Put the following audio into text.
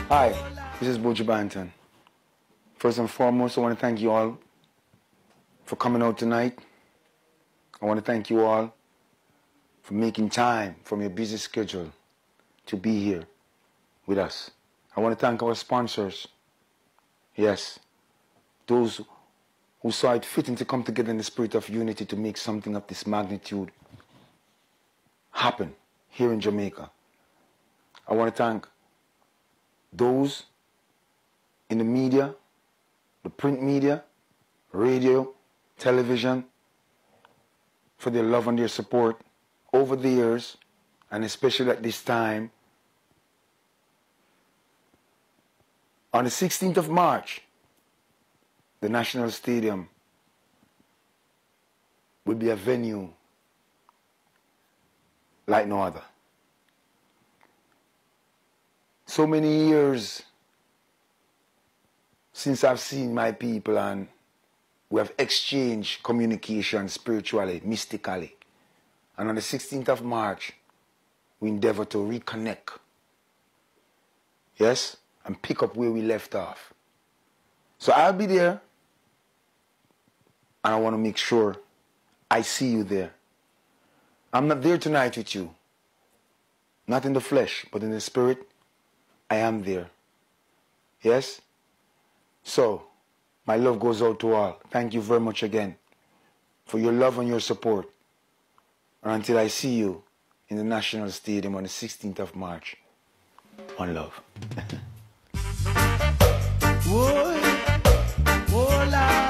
Hi, this is Buju Banton. First and foremost, I want to thank you all for coming out tonight. I want to thank you all for making time from your busy schedule to be here with us. I want to thank our sponsors. Yes, those who saw it fitting to come together in the spirit of unity to make something of this magnitude happen here in Jamaica. I want to thank those in the media, the print media, radio, television, for their love and their support over the years, and especially at this time. On the 16th of March, the National Stadium will be a venue like no other. So many years since I've seen my people, and we have exchanged communication spiritually, mystically. And on the 16th of March, we endeavor to reconnect. Yes? And pick up where we left off. So I'll be there, and I want to make sure I see you there. I'm not there tonight with you. Not in the flesh, but in the spirit. I am there. Yes? So, my love goes out to all. Thank you very much again for your love and your support. And until I see you in the National Stadium on the 16th of March, one love. Hola.